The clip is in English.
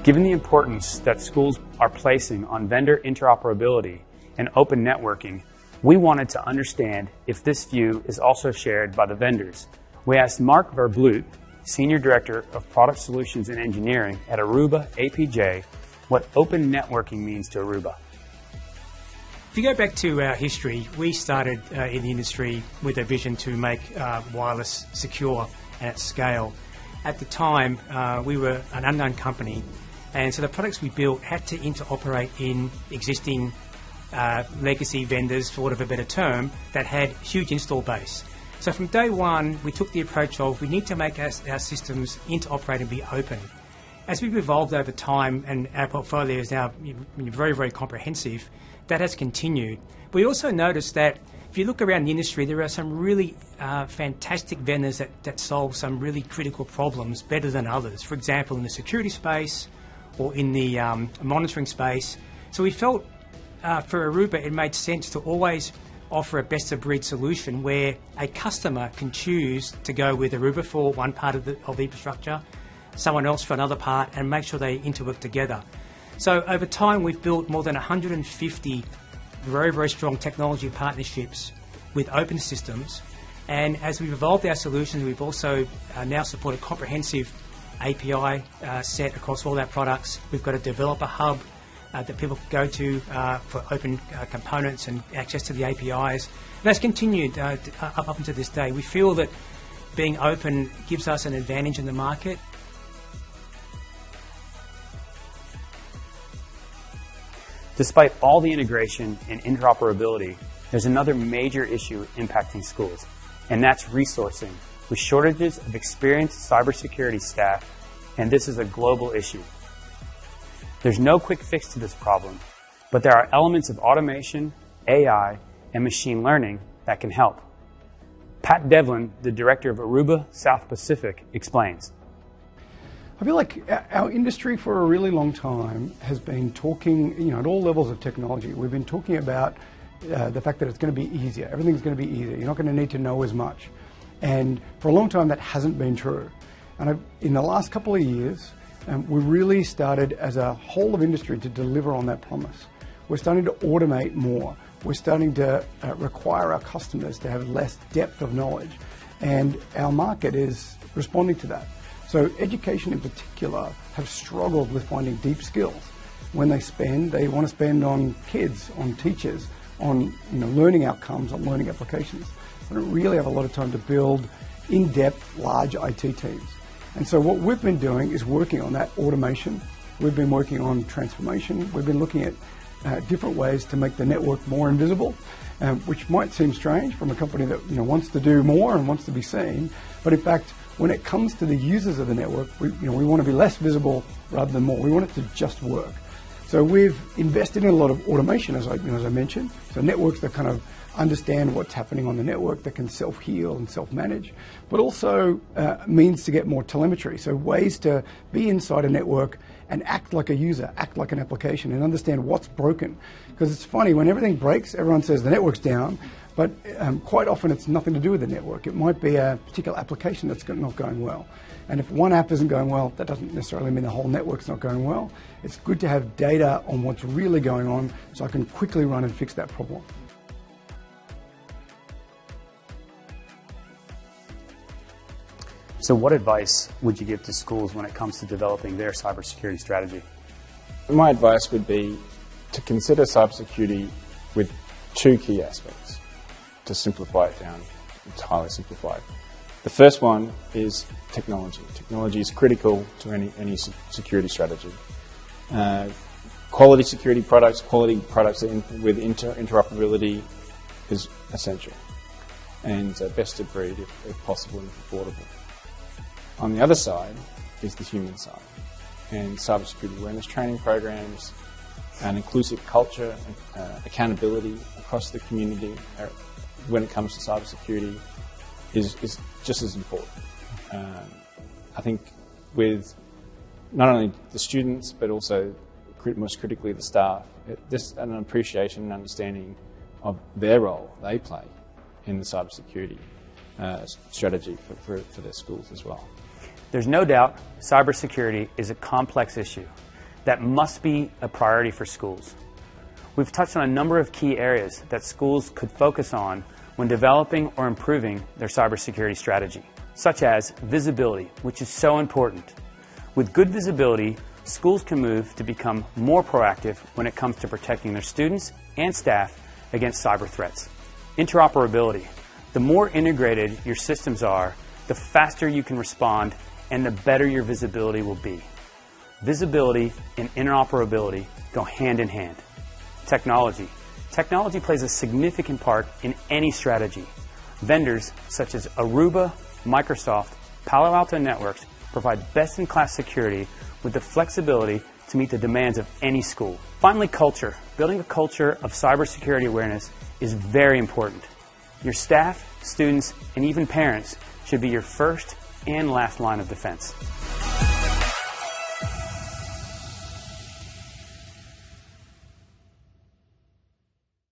Given the importance that schools are placing on vendor interoperability and open networking, we wanted to understand if this view is also shared by the vendors. We asked Mark Verbloot, Senior Director of Product Solutions and Engineering at Aruba APJ, what open networking means to Aruba. If you go back to our history, we started in the industry with a vision to make wireless secure and at scale. At the time, we were an unknown company, and so the products we built had to interoperate in existing legacy vendors, for want of a better term, that had huge install base. So from day one, we took the approach of we need to make our systems interoperate and be open. As we've evolved over time and our portfolio is now very, very comprehensive, that has continued. We also noticed that if you look around the industry, there are some really fantastic vendors that solve some really critical problems better than others. For example, in the security space or in the monitoring space. So we felt for Aruba it made sense to always offer a best-of-breed solution where a customer can choose to go with Aruba for one part of the infrastructure, someone else for another part, and make sure they interwork together. So over time, we've built more than 150 very, very strong technology partnerships with open systems. And as we've evolved our solutions, we've also now supported comprehensive API set across all our products. We've got a developer hub that people can go to for open components and access to the APIs. And that's continued up until this day. We feel that being open gives us an advantage in the market. Despite all the integration and interoperability, there's another major issue impacting schools, and that's resourcing, with shortages of experienced cybersecurity staff, and this is a global issue. There's no quick fix to this problem, but there are elements of automation, AI, and machine learning that can help. Pat Devlin, the director of Aruba South Pacific, explains. I feel like our industry for a really long time has been talking, at all levels of technology. We've been talking about the fact that it's going to be easier. Everything's going to be easier. You're not going to need to know as much. And for a long time, that hasn't been true. And in the last couple of years, we really started as a whole of industry to deliver on that promise. We're starting to automate more. We're starting to require our customers to have less depth of knowledge. And our market is responding to that. So education in particular have struggled with finding deep skills. When they want to spend on kids, on teachers, on learning outcomes, on learning applications. They don't really have a lot of time to build in-depth, large IT teams. And so what we've been doing is working on that automation. We've been working on transformation. We've been looking at different ways to make the network more invisible, which might seem strange from a company that wants to do more and wants to be seen. But in fact, when it comes to the users of the network, we want to be less visible rather than more. We want it to just work. So we've invested in a lot of automation, as I mentioned. So networks that kind of understand what's happening on the network, that can self-heal and self-manage, but also means to get more telemetry. So ways to be inside a network and act like a user, act like an application, and understand what's broken. Because it's funny, when everything breaks, everyone says the network's down, but quite often it's nothing to do with the network. It might be a particular application that's not going well. And if one app isn't going well, that doesn't necessarily mean the whole network's not going well. It's good to have data on what's really going on so I can quickly run and fix that problem. So what advice would you give to schools when it comes to developing their cybersecurity strategy? My advice would be to consider cybersecurity with two key aspects, to simplify it down. It's highly simplified. The first one is technology. Technology is critical to any security strategy. Quality security products, with interoperability is essential, and best of breed if possible and affordable. On the other side is the human side, and cybersecurity awareness training programs, an inclusive culture, accountability across the community when it comes to cybersecurity is just as important. I think with not only the students but also most critically the staff, there's an appreciation and understanding of their role they play in the cybersecurity strategy for their schools as well. There's no doubt cybersecurity is a complex issue, that must be a priority for schools. We've touched on a number of key areas that schools could focus on when developing or improving their cybersecurity strategy, such as visibility, which is so important. With good visibility, schools can move to become more proactive when it comes to protecting their students and staff against cyber threats. Interoperability. The more integrated your systems are, the faster you can respond and the better your visibility will be. Visibility and interoperability go hand in hand. Technology. Technology plays a significant part in any strategy. Vendors such as Aruba, Microsoft, Palo Alto Networks provide best-in-class security with the flexibility to meet the demands of any school. Finally, culture. Building a culture of cybersecurity awareness is very important. Your staff, students, and even parents should be your first and last line of defense.